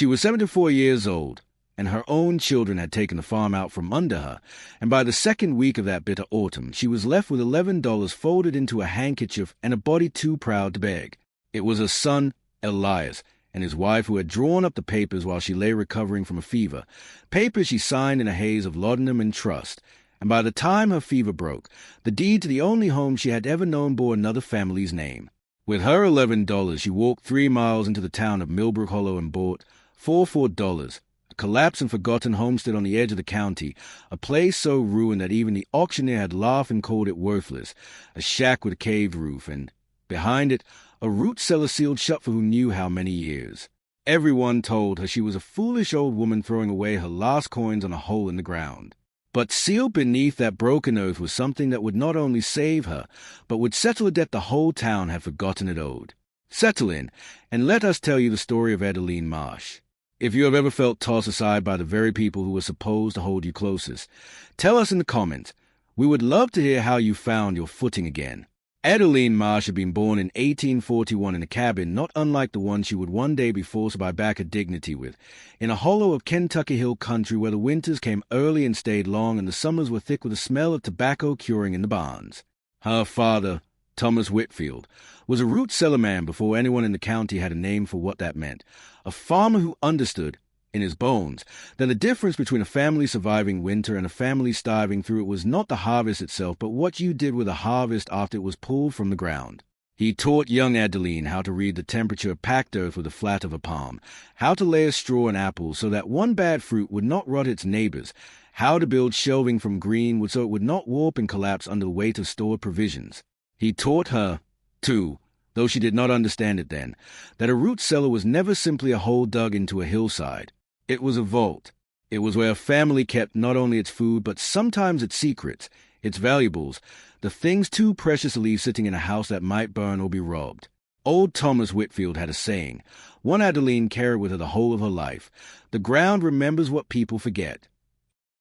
She was 74 years old, and her own children had taken the farm out from under her, and by the second week of that bitter autumn she was left with $11 folded into a handkerchief and a body too proud to beg. It was her son, Elias, and his wife who had drawn up the papers while she lay recovering from a fever, papers she signed in a haze of laudanum and trust, and by the time her fever broke, the deed to the only home she had ever known bore another family's name. With her $11, she walked 3 miles into the town of Millbrook Hollow and bought $4 a collapsed and forgotten homestead on the edge of the county, a place so ruined that even the auctioneer had laughed and called it worthless, a shack with a caved roof, and, behind it, a root cellar sealed shut for who knew how many years. Everyone told her she was a foolish old woman throwing away her last coins on a hole in the ground. But sealed beneath that broken earth was something that would not only save her, but would settle a debt the whole town had forgotten it owed. Settle in, and let us tell you the story of Adeline Marsh. If you have ever felt tossed aside by the very people who were supposed to hold you closest, tell us in the comments. We would love to hear how you found your footing again. Adeline Marsh had been born in 1841 in a cabin not unlike the one she would one day be forced to buy back her dignity with, in a hollow of Kentucky hill country where the winters came early and stayed long and the summers were thick with the smell of tobacco curing in the barns. Her father, Thomas Whitfield, was a root cellar man before anyone in the county had a name for what that meant, a farmer who understood, in his bones, that the difference between a family surviving winter and a family starving through it was not the harvest itself, but what you did with the harvest after it was pulled from the ground. He taught young Adeline how to read the temperature of packed earth with the flat of a palm, how to lay a straw in apples so that one bad fruit would not rot its neighbors, how to build shelving from green so it would not warp and collapse under the weight of stored provisions. He taught her, too, though she did not understand it then, that a root cellar was never simply a hole dug into a hillside. It was a vault. It was where a family kept not only its food, but sometimes its secrets, its valuables, the things too precious to leave sitting in a house that might burn or be robbed. Old Thomas Whitfield had a saying, one Adeline carried with her the whole of her life: the ground remembers what people forget.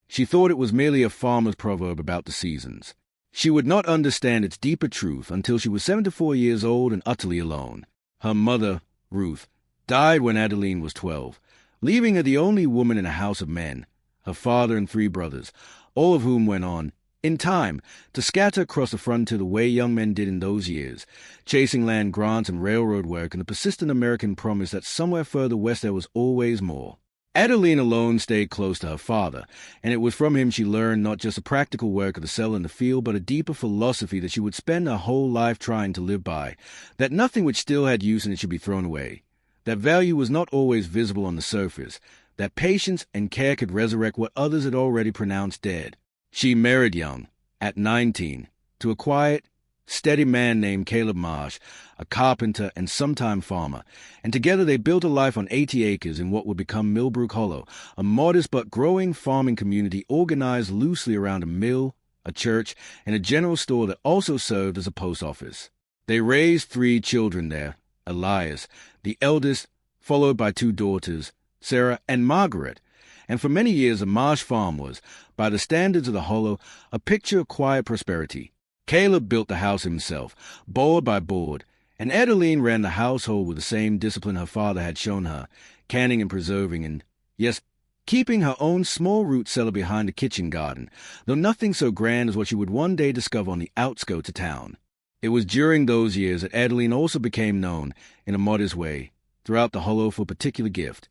She thought it was merely a farmer's proverb about the seasons. She would not understand its deeper truth until she was 74 years old and utterly alone. Her mother, Ruth, died when Adeline was 12, leaving her the only woman in a house of men, her father and 3 brothers, all of whom went on, in time, to scatter across the frontier the way young men did in those years, chasing land grants and railroad work and the persistent American promise that somewhere further west there was always more. Adeline alone stayed close to her father, and it was from him she learned not just the practical work of the cellar and the field, but a deeper philosophy that she would spend her whole life trying to live by, that nothing which still had use in it should be thrown away, that value was not always visible on the surface, that patience and care could resurrect what others had already pronounced dead. She married young, at 19, to a quiet, steady man named Caleb Marsh, a carpenter and sometime farmer, and together they built a life on 80 acres in what would become Millbrook Hollow, a modest but growing farming community organized loosely around a mill, a church, and a general store that also served as a post office. They raised 3 children there, Elias, the eldest, followed by 2 daughters, Sarah and Margaret, and for many years the Marsh farm was, by the standards of the Hollow, a picture of quiet prosperity. Caleb built the house himself, board by board, and Adeline ran the household with the same discipline her father had shown her, canning and preserving and, yes, keeping her own small root cellar behind the kitchen garden, though nothing so grand as what she would one day discover on the outskirts of town. It was during those years that Adeline also became known, in a modest way, throughout the Hollow for a particular gift.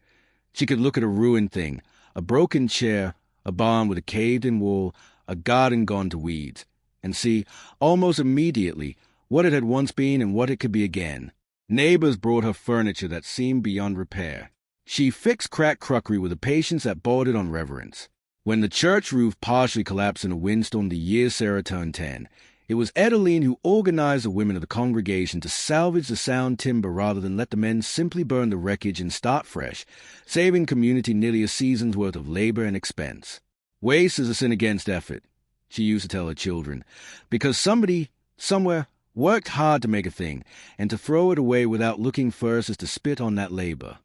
She could look at a ruined thing, a broken chair, a barn with a caved-in wall, a garden gone to weeds, and see, almost immediately, what it had once been and what it could be again. Neighbors brought her furniture that seemed beyond repair. She fixed cracked crockery with a patience that bordered on reverence. When the church roof partially collapsed in a windstorm the year Sarah turned 10, it was Adeline who organized the women of the congregation to salvage the sound timber rather than let the men simply burn the wreckage and start fresh, saving community nearly a season's worth of labor and expense. Waste is a sin against effort, she used to tell her children, because somebody, somewhere, worked hard to make a thing, and to throw it away without looking first is to spit on that labor.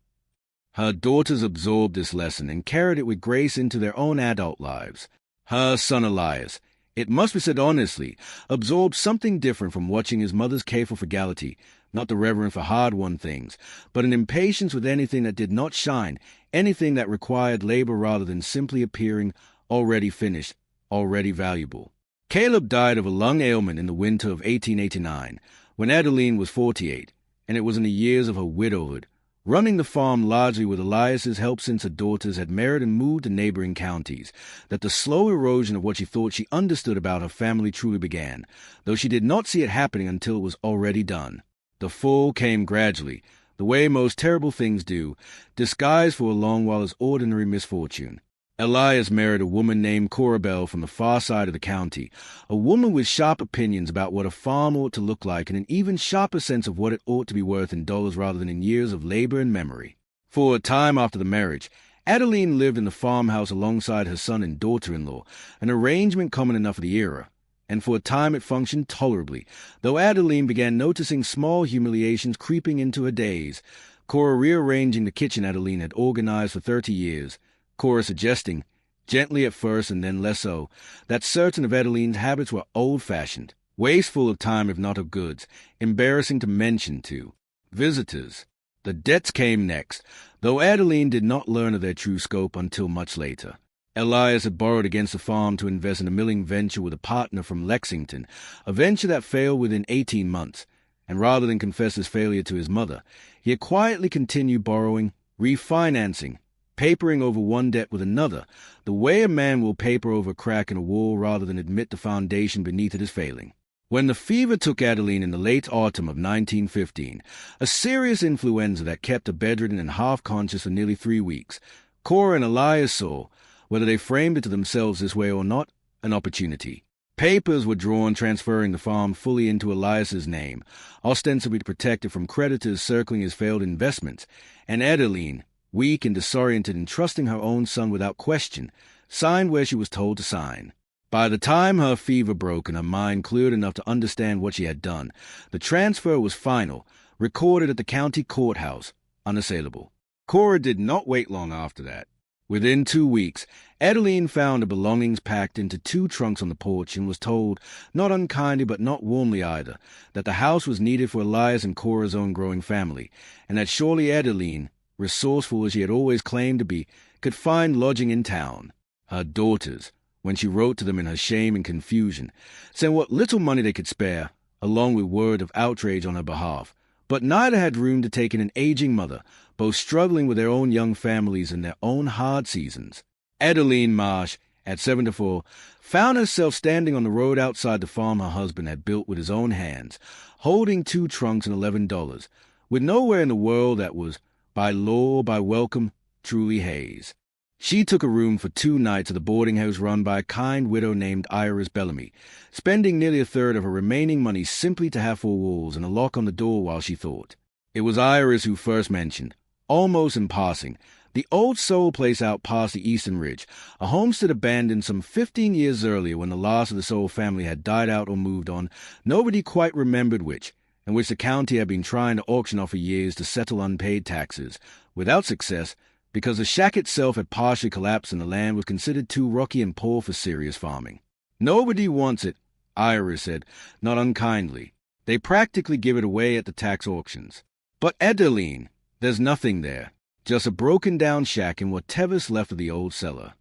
Her daughters absorbed this lesson and carried it with grace into their own adult lives. Her son Elias, It must be said honestly, absorbed something different from watching his mother's careful frugality, not the reverence for hard-won things, but an impatience with anything that did not shine, anything that required labor rather than simply appearing already finished, already valuable. Caleb died of a lung ailment in the winter of 1889, when Adeline was 48, and it was in the years of her widowhood, running the farm largely with Elias's help since her daughters had married and moved to neighboring counties, that the slow erosion of what she thought she understood about her family truly began, though she did not see it happening until it was already done. The fall came gradually, the way most terrible things do, disguised for a long while as ordinary misfortune. Elias married a woman named Cora Bell from the far side of the county, a woman with sharp opinions about what a farm ought to look like and an even sharper sense of what it ought to be worth in dollars rather than in years of labor and memory. For a time after the marriage, Adeline lived in the farmhouse alongside her son and daughter-in-law, an arrangement common enough for the era, and for a time it functioned tolerably, though Adeline began noticing small humiliations creeping into her days, Cora rearranging the kitchen Adeline had organized for 30 years, Cora suggesting, gently at first and then less so, that certain of Adeline's habits were old-fashioned, wasteful of time if not of goods, embarrassing to mention to visitors. The debts came next, though Adeline did not learn of their true scope until much later. Elias had borrowed against the farm to invest in a milling venture with a partner from Lexington, a venture that failed within 18 months, and rather than confess his failure to his mother, he had quietly continued borrowing, refinancing, papering over one debt with another, the way a man will paper over a crack in a wall rather than admit the foundation beneath it is failing. When the fever took Adeline in the late autumn of 1915, a serious influenza that kept her bedridden and half-conscious for nearly 3 weeks, Cora and Elias saw, whether they framed it to themselves this way or not, an opportunity. Papers were drawn transferring the farm fully into Elias's name, ostensibly to protect it from creditors circling his failed investments, and Adeline, weak and disoriented and trusting her own son without question, signed where she was told to sign. By the time her fever broke and her mind cleared enough to understand what she had done, the transfer was final, recorded at the county courthouse, unassailable. Cora did not wait long after that. Within 2 weeks, Adeline found her belongings packed into 2 trunks on the porch and was told, not unkindly but not warmly either, that the house was needed for Elias and Cora's own growing family, and that surely Adeline, resourceful as she had always claimed to be, could find lodging in town. Her daughters, when she wrote to them in her shame and confusion, sent what little money they could spare, along with word of outrage on her behalf. But neither had room to take in an aging mother, both struggling with their own young families and their own hard seasons. Adeline Marsh, at 74, found herself standing on the road outside the farm her husband had built with his own hands, holding 2 trunks and $11, with nowhere in the world that was, by law or by welcome, truly Hayes. She took a room for 2 nights at the boarding house run by a kind widow named Iris Bellamy, spending nearly a third of her remaining money simply to have 4 walls and a lock on the door while she thought. It was Iris who first mentioned, almost in passing, the old Soul place out past the Eastern Ridge, a homestead abandoned some 15 years earlier when the last of the Soul family had died out or moved on, nobody quite remembered which, and which the county had been trying to auction off for years to settle unpaid taxes, without success, because the shack itself had partially collapsed and the land was considered too rocky and poor for serious farming. Nobody wants it, Iris said, not unkindly. They practically give it away at the tax auctions. But Adeline, there's nothing there, just a broken-down shack and whatever's left of the old cellar.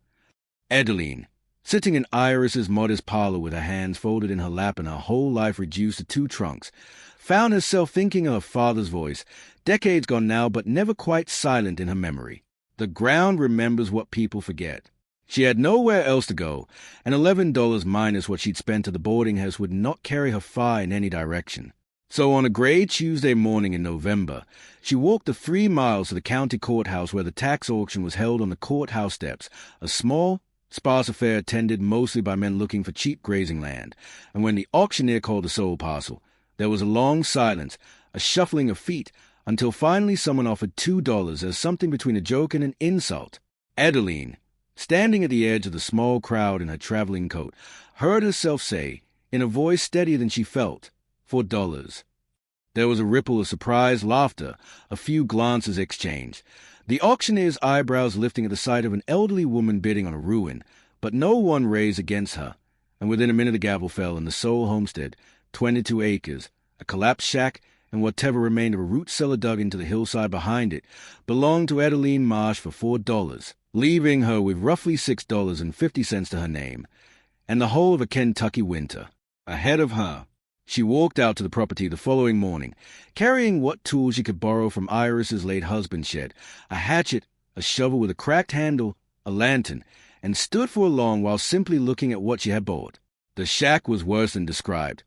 Adeline, sitting in Iris's modest parlor with her hands folded in her lap and her whole life reduced to 2 trunks, found herself thinking of her father's voice, decades gone now but never quite silent in her memory. The ground remembers what people forget. She had nowhere else to go, and $11 minus what she'd spent at the boarding house would not carry her far in any direction. So on a gray Tuesday morning in November, she walked the 3 miles to the county courthouse where the tax auction was held on the courthouse steps, a small, sparse affair attended mostly by men looking for cheap grazing land, and when the auctioneer called the sold parcel, there was a long silence, a shuffling of feet, until finally someone offered $2 as something between a joke and an insult. Adeline, standing at the edge of the small crowd in her traveling coat, heard herself say, in a voice steadier than she felt, $4. There was a ripple of surprised laughter, a few glances exchanged, the auctioneer's eyebrows lifting at the sight of an elderly woman bidding on a ruin, but no one raised against her, and within a minute the gavel fell, and the sole homestead, 22 acres, a collapsed shack, and whatever remained of a root cellar dug into the hillside behind it, belonged to Adeline Marsh for $4, leaving her with roughly $6.50 to her name, and the whole of a Kentucky winter ahead of her. She walked out to the property the following morning, carrying what tools she could borrow from Iris's late husband's shed, a hatchet, a shovel with a cracked handle, a lantern, and stood for a long while simply looking at what she had bought. The shack was worse than described.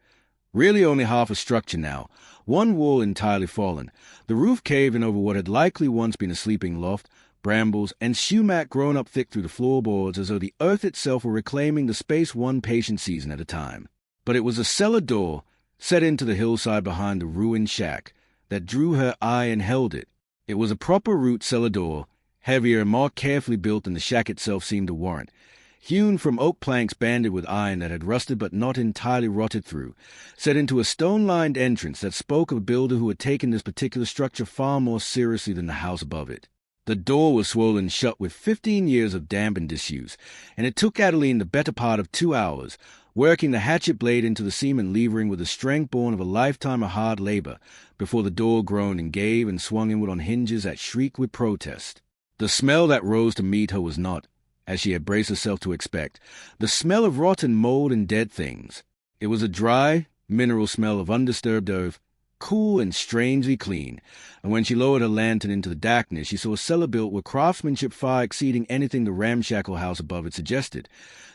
Really only half a structure now, one wall entirely fallen, the roof caved in over what had likely once been a sleeping loft, brambles, and sumac grown up thick through the floorboards as though the earth itself were reclaiming the space one patient season at a time. But it was a cellar door, set into the hillside behind the ruined shack, that drew her eye and held it. It was a proper root cellar door, heavier and more carefully built than the shack itself seemed to warrant, hewn from oak planks banded with iron that had rusted but not entirely rotted through, set into a stone-lined entrance that spoke of a builder who had taken this particular structure far more seriously than the house above it. The door was swollen shut with 15 years of damp and disuse, and it took Adeline the better part of 2 hours, working the hatchet blade into the seam and levering with the strength born of a lifetime of hard labor, before the door groaned and gave and swung inward on hinges that shrieked with protest. The smell that rose to meet her was not, as she had braced herself to expect, the smell of rotten mold and dead things. It was a dry, mineral smell of undisturbed earth, cool and strangely clean, and when she lowered her lantern into the darkness, she saw a cellar built with craftsmanship far exceeding anything the ramshackle house above it suggested.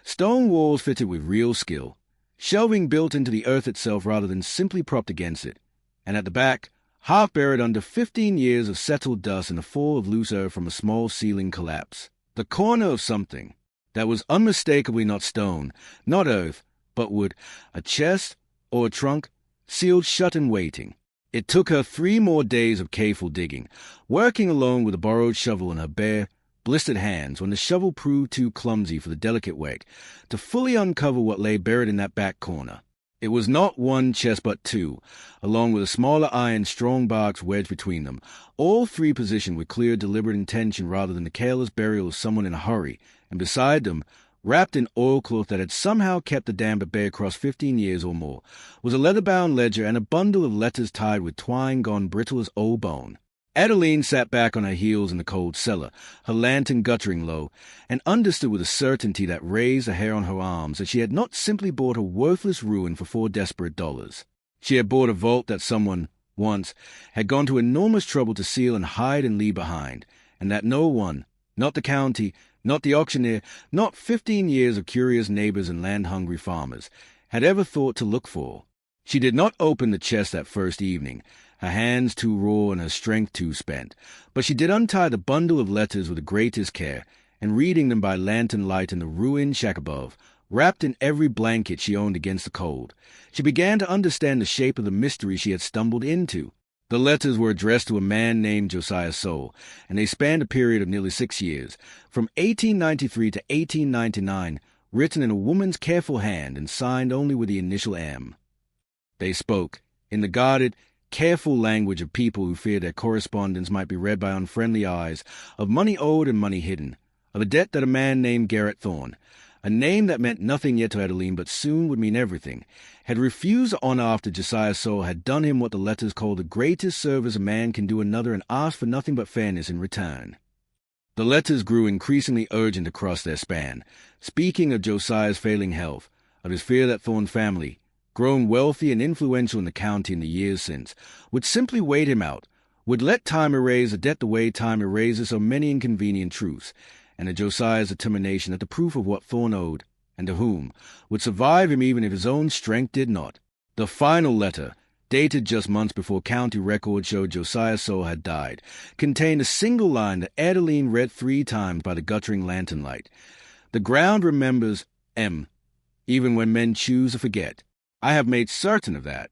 Stone walls fitted with real skill, shelving built into the earth itself rather than simply propped against it, and at the back, half buried under 15 years of settled dust and a fall of loose earth from a small ceiling collapse, the corner of something that was unmistakably not stone, not earth, but wood, a chest or a trunk, sealed shut and waiting. It took her 3 more days of careful digging, working alone with a borrowed shovel in her bare, blistered hands when the shovel proved too clumsy for the delicate work, to fully uncover what lay buried in that back corner. It was not 1 chest but 2, along with a smaller iron strong box wedged between them, all 3 positioned with clear, deliberate intention rather than the careless burial of someone in a hurry, and beside them, wrapped in oilcloth that had somehow kept the damp at bay across 15 years or more, was a leather-bound ledger and a bundle of letters tied with twine gone brittle as old bone. Adeline sat back on her heels in the cold cellar, her lantern guttering low, and understood with a certainty that raised the hair on her arms that she had not simply bought a worthless ruin for $4 desperate dollars. She had bought a vault that someone, once, had gone to enormous trouble to seal and hide and leave behind, and that no one, not the county, not the auctioneer, not 15 years of curious neighbors and land-hungry farmers, had ever thought to look for. She did not open the chest that first evening, her hands too raw and her strength too spent, but she did untie the bundle of letters with the greatest care, and reading them by lantern light in the ruined shack above, wrapped in every blanket she owned against the cold, she began to understand the shape of the mystery she had stumbled into. The letters were addressed to a man named Josiah Soule, and they spanned a period of nearly 6 years, from 1893 to 1899, written in a woman's careful hand and signed only with the initial M. They spoke, in the guarded, careful language of people who feared their correspondence might be read by unfriendly eyes, of money owed and money hidden, of a debt that a man named Garrett Thorne, a name that meant nothing yet to Adeline but soon would mean everything, had refused honor after Josiah Soule had done him what the letters called the greatest service a man can do another and asked for nothing but fairness in return. The letters grew increasingly urgent across their span, speaking of Josiah's failing health, of his fear that Thorne's family, grown wealthy and influential in the county in the years since, would simply wait him out, would let time erase a debt the way time erases so many inconvenient truths, and of Josiah's determination that the proof of what Thorne owed, and to whom, would survive him even if his own strength did not. The final letter, dated just months before county records showed Josiah Soule had died, contained a single line that Adeline read 3 times by the guttering lantern light. The ground remembers M, even when men choose to forget. I have made certain of that.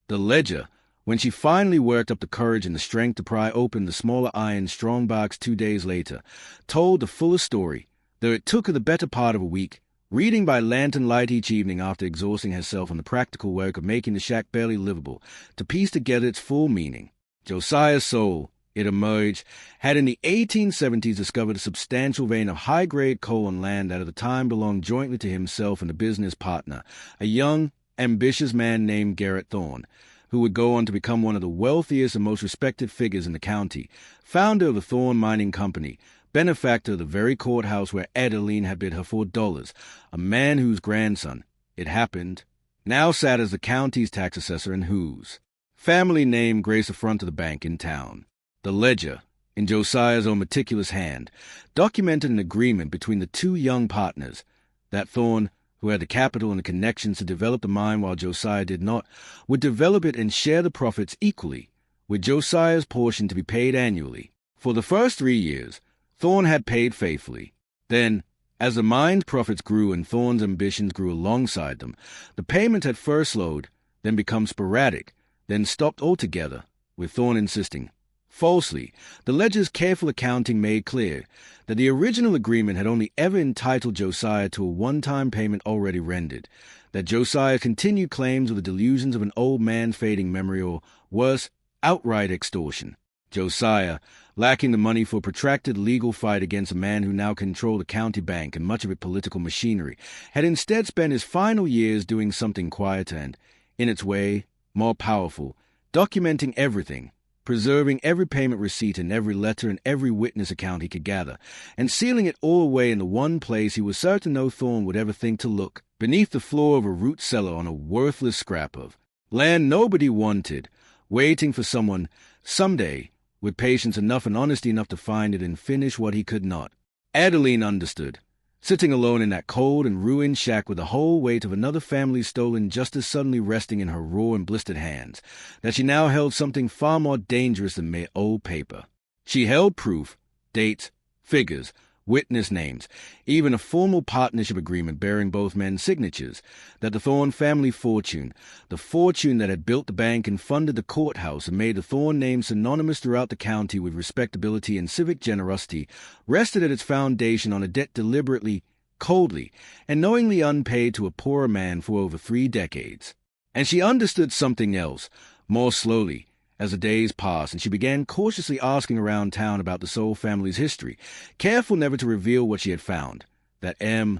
The ledger, when she finally worked up the courage and the strength to pry open the smaller iron strong box 2 days later, told the fuller story, though it took her the better part of a week, reading by lantern light each evening after exhausting herself on the practical work of making the shack barely livable, to piece together its full meaning. Josiah Soule, it emerged, had in the 1870s discovered a substantial vein of high-grade coal on land that at the time belonged jointly to himself and a business partner, a young, ambitious man named Garrett Thorne, who would go on to become one of the wealthiest and most respected figures in the county, founder of the Thorne Mining Company, benefactor of the very courthouse where Adeline had bid her $4, a man whose grandson, it happened, now sat as the county's tax assessor in whose family name graced the front of the bank in town. The ledger, in Josiah's own meticulous hand, documented an agreement between the two young partners, that Thorne, who had the capital and the connections to develop the mine while Josiah did not, would develop it and share the profits equally, with Josiah's portion to be paid annually. For the first 3 years, Thorne had paid faithfully. Then, as the mine's profits grew and Thorne's ambitions grew alongside them, the payments had first slowed, then become sporadic, then stopped altogether, with Thorne insisting, falsely, the ledger's careful accounting made clear that the original agreement had only ever entitled Josiah to a one-time payment already rendered, that Josiah's continued claims were the delusions of an old man's fading memory or, worse, outright extortion. Josiah, lacking the money for a protracted legal fight against a man who now controlled the county bank and much of its political machinery, had instead spent his final years doing something quieter and, in its way, more powerful, documenting everything, preserving every payment receipt and every letter and every witness account he could gather, and sealing it all away in the one place he was certain no Thorne would ever think to look, beneath the floor of a root cellar on a worthless scrap of land nobody wanted, waiting for someone, someday, with patience enough and honesty enough to find it and finish what he could not. Adeline understood, sitting alone in that cold and ruined shack with the whole weight of another family's stolen just as suddenly resting in her raw and blistered hands, that she now held something far more dangerous than mere old paper. She held proof, dates, figures, witness names, even a formal partnership agreement bearing both men's signatures, that the Thorne family fortune, the fortune that had built the bank and funded the courthouse and made the Thorne name synonymous throughout the county with respectability and civic generosity, rested at its foundation on a debt deliberately, coldly, and knowingly unpaid to a poorer man for over 3 decades. And she understood something else, more slowly, as the days passed, and she began cautiously asking around town about the Soule family's history, careful never to reveal what she had found, that M,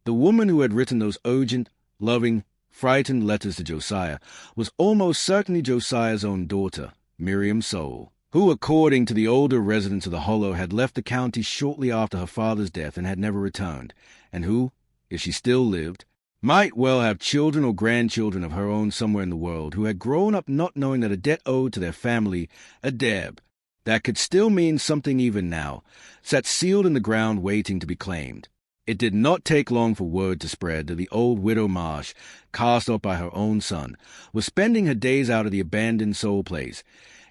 the woman who had written those urgent, loving, frightened letters to Josiah, was almost certainly Josiah's own daughter, Miriam Soule, who, according to the older residents of the Hollow, had left the county shortly after her father's death and had never returned, and who, if she still lived, might well have children or grandchildren of her own somewhere in the world, who had grown up not knowing that a debt owed to their family, a deb, that could still mean something even now, sat sealed in the ground waiting to be claimed. It did not take long for word to spread that the old widow Marsh, cast off by her own son, was spending her days out of the abandoned Soule place,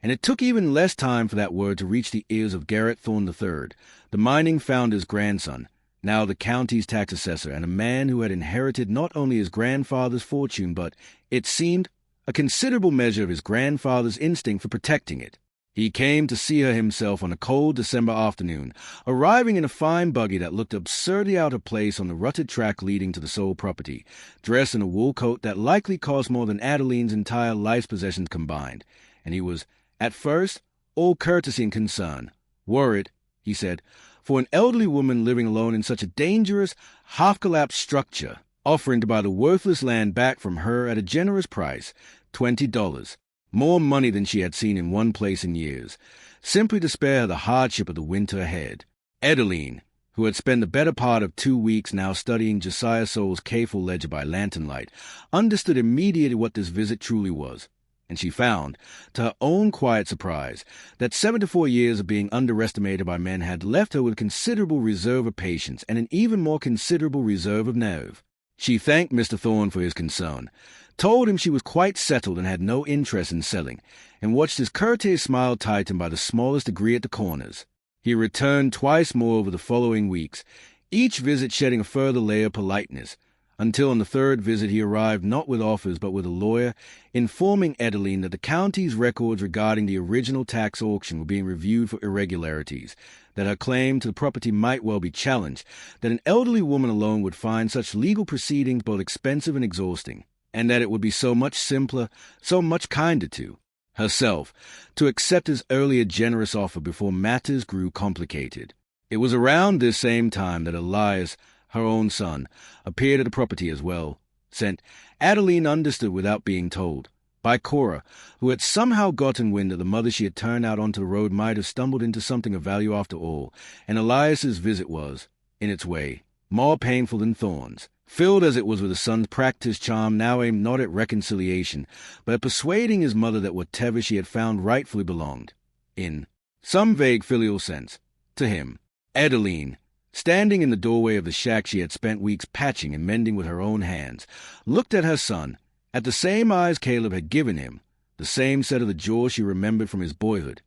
and it took even less time for that word to reach the ears of Garrett Thorne III, the mining founder's grandson, now the county's tax assessor, and a man who had inherited not only his grandfather's fortune, but, it seemed, a considerable measure of his grandfather's instinct for protecting it. He came to see her himself on a cold December afternoon, arriving in a fine buggy that looked absurdly out of place on the rutted track leading to the Soule property, dressed in a wool coat that likely cost more than Adeline's entire life's possessions combined, and he was, at first, all courtesy and concern, worried, he said, for an elderly woman living alone in such a dangerous, half-collapsed structure, offering to buy the worthless land back from her at a generous price, $20, more money than she had seen in one place in years, simply to spare her the hardship of the winter ahead. Adeline, who had spent the better part of 2 weeks now studying Josiah Soule's careful ledger by lantern light, understood immediately what this visit truly was, and she found, to her own quiet surprise, that 74 years of being underestimated by men had left her with considerable reserve of patience and an even more considerable reserve of nerve. She thanked Mr. Thorne for his concern, told him she was quite settled and had no interest in selling, and watched his courteous smile tighten by the smallest degree at the corners. He returned twice more over the following weeks, each visit shedding a further layer of politeness, until on the 3rd visit he arrived not with offers but with a lawyer, informing Adeline that the county's records regarding the original tax auction were being reviewed for irregularities, that her claim to the property might well be challenged, that an elderly woman alone would find such legal proceedings both expensive and exhausting, and that it would be so much simpler, so much kinder to herself, to accept his earlier generous offer before matters grew complicated. It was around this same time that Elias, her own son, appeared at the property as well, sent, Adeline understood without being told, by Cora, who had somehow gotten wind that the mother she had turned out onto the road might have stumbled into something of value after all, and Elias's visit was, in its way, more painful than Thorne's, filled as it was with a son's practiced charm now aimed not at reconciliation, but at persuading his mother that whatever she had found rightfully belonged, in some vague filial sense, to him. Adeline, standing in the doorway of the shack she had spent weeks patching and mending with her own hands, looked at her son, at the same eyes Caleb had given him, the same set of the jaws she remembered from his boyhood,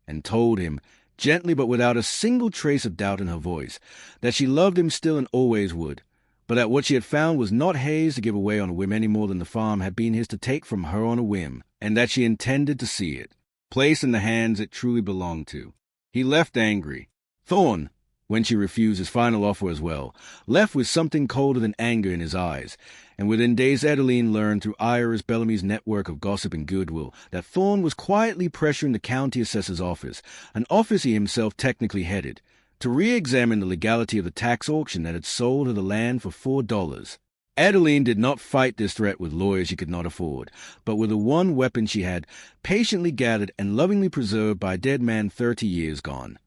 and told him, gently but without a single trace of doubt in her voice, that she loved him still and always would, but that what she had found was not his to give away on a whim any more than the farm had been his to take from her on a whim, and that she intended to see it, placed in the hands it truly belonged to. He left angry. Thorne, when she refused his final offer as well, left with something colder than anger in his eyes, and within days Adeline learned through Iris Bellamy's network of gossip and goodwill that Thorne was quietly pressuring the county assessor's office, an office he himself technically headed, to re-examine the legality of the tax auction that had sold her the land for $4. Adeline did not fight this threat with lawyers she could not afford, but with the one weapon she had, patiently gathered and lovingly preserved by a dead man 30 years gone.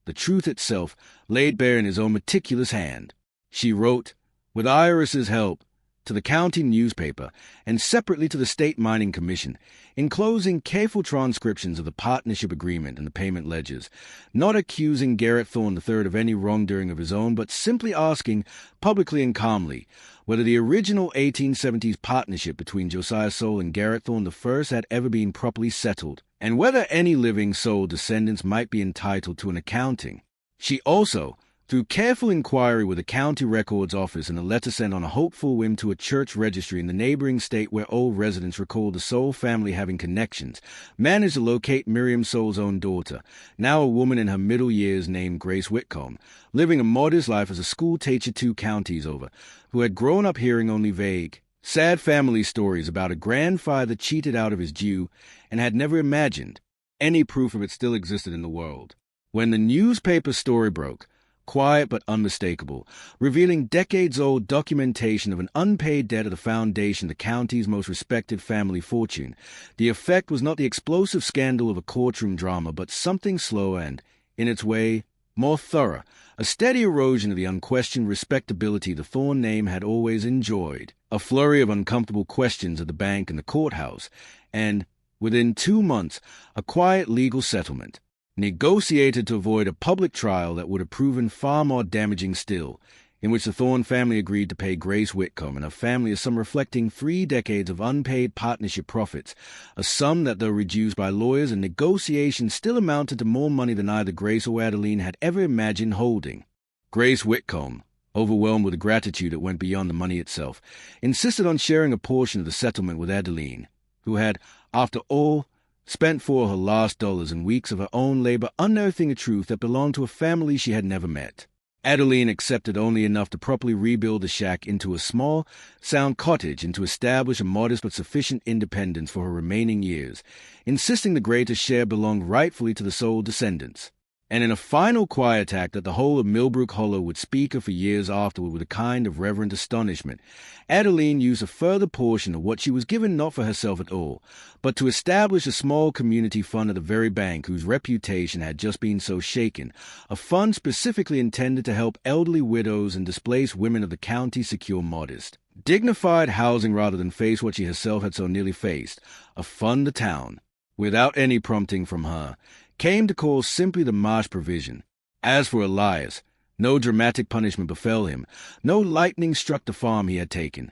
The truth itself laid bare in his own meticulous hand. She wrote, with Iris's help, to the county newspaper, and separately to the State Mining Commission, enclosing careful transcriptions of the partnership agreement and the payment ledgers, not accusing Garrett Thorne III of any wrongdoing of his own, but simply asking, publicly and calmly, whether the original 1870s partnership between Josiah Soule and Garrett Thorne I had ever been properly settled, and whether any living Soule descendants might be entitled to an accounting. She also, through careful inquiry with the county records office and a letter sent on a hopeful whim to a church registry in the neighboring state where old residents recalled the Soule family having connections, managed to locate Miriam Soule's own daughter, now a woman in her middle years named Grace Whitcomb, living a modest life as a school teacher 2 counties over, who had grown up hearing only vague, sad family stories about a grandfather cheated out of his due and had never imagined any proof of it still existed in the world. When the newspaper story broke, quiet but unmistakable, revealing decades-old documentation of an unpaid debt of the foundation, the county's most respected family fortune, the effect was not the explosive scandal of a courtroom drama, but something slower and, in its way, more thorough, a steady erosion of the unquestioned respectability the Thorne name had always enjoyed, a flurry of uncomfortable questions at the bank and the courthouse, and, within 2 months, a quiet legal settlement, negotiated to avoid a public trial that would have proven far more damaging still, in which the Thorne family agreed to pay Grace Whitcomb and her family a sum reflecting 3 decades of unpaid partnership profits, a sum that, though reduced by lawyers and negotiations, still amounted to more money than either Grace or Adeline had ever imagined holding. Grace Whitcomb, overwhelmed with a gratitude that went beyond the money itself, insisted on sharing a portion of the settlement with Adeline, who had, after all, spent 4 of her last dollars and weeks of her own labor unearthing a truth that belonged to a family she had never met. Adeline accepted only enough to properly rebuild the shack into a small, sound cottage and to establish a modest but sufficient independence for her remaining years, insisting the greater share belonged rightfully to the Soule descendants. And in a final quiet act that the whole of Millbrook Hollow would speak of for years afterward with a kind of reverent astonishment, Adeline used a further portion of what she was given not for herself at all, but to establish a small community fund at the very bank whose reputation had just been so shaken, a fund specifically intended to help elderly widows and displaced women of the county secure modest, dignified housing rather than face what she herself had so nearly faced, a fund the town, without any prompting from her, came to call simply the Marsh provision. As for Elias, no dramatic punishment befell him, no lightning struck the farm he had taken.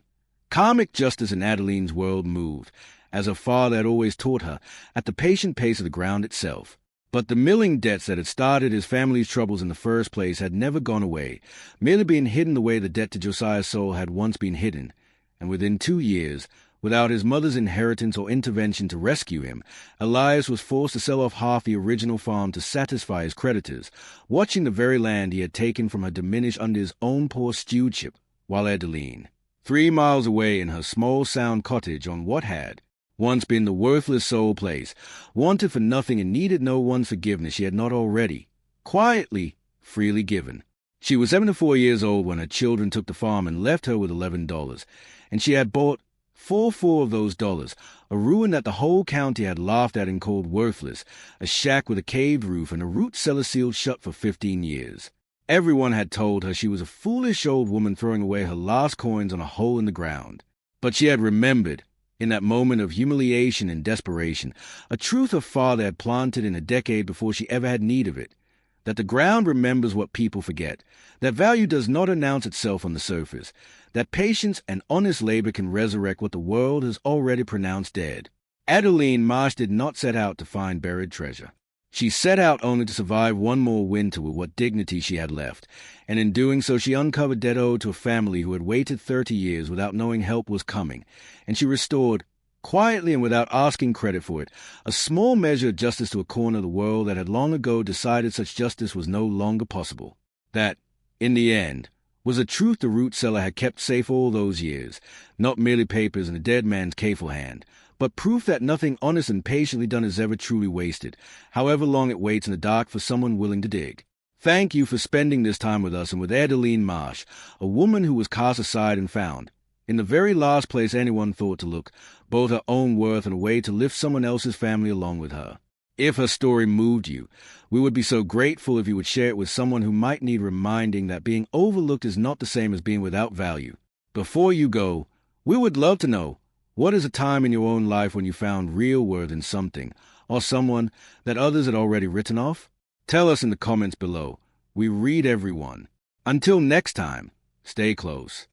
Karmic justice in Adeline's world moved, as her father had always taught her, at the patient pace of the ground itself. But the milling debts that had started his family's troubles in the first place had never gone away, merely being hidden the way the debt to Josiah Soule had once been hidden, and within 2 years, without his mother's inheritance or intervention to rescue him, Elias was forced to sell off half the original farm to satisfy his creditors, watching the very land he had taken from her diminish under his own poor stewardship, while Adeline, 3 miles away in her small sound cottage on what had, once been the worthless soul place, wanted for nothing and needed no one's forgiveness she had not already, quietly, freely given. She was 74 years old when her children took the farm and left her with $11, and she had bought four of those dollars, a ruin that the whole county had laughed at and called worthless, a shack with a caved roof and a root cellar sealed shut for 15 years. Everyone had told her she was a foolish old woman throwing away her last coins on a hole in the ground. But she had remembered, in that moment of humiliation and desperation, a truth her father had planted in a decade before she ever had need of it, that the ground remembers what people forget, that value does not announce itself on the surface, that patience and honest labor can resurrect what the world has already pronounced dead. Adeline Marsh did not set out to find buried treasure. She set out only to survive one more winter with what dignity she had left, and in doing so she uncovered debt owed to a family who had waited 30 years without knowing help was coming, and she restored, quietly and without asking credit for it, a small measure of justice to a corner of the world that had long ago decided such justice was no longer possible. That, in the end, was a truth the root cellar had kept safe all those years, not merely papers in a dead man's careful hand, but proof that nothing honest and patiently done is ever truly wasted, however long it waits in the dark for someone willing to dig. Thank you for spending this time with us and with Adeline Marsh, a woman who was cast aside and found, in the very last place anyone thought to look, both her own worth and a way to lift someone else's family along with her. If her story moved you, we would be so grateful if you would share it with someone who might need reminding that being overlooked is not the same as being without value. Before you go, we would love to know, what is a time in your own life when you found real worth in something, or someone, that others had already written off? Tell us in the comments below. We read everyone. Until next time, stay close.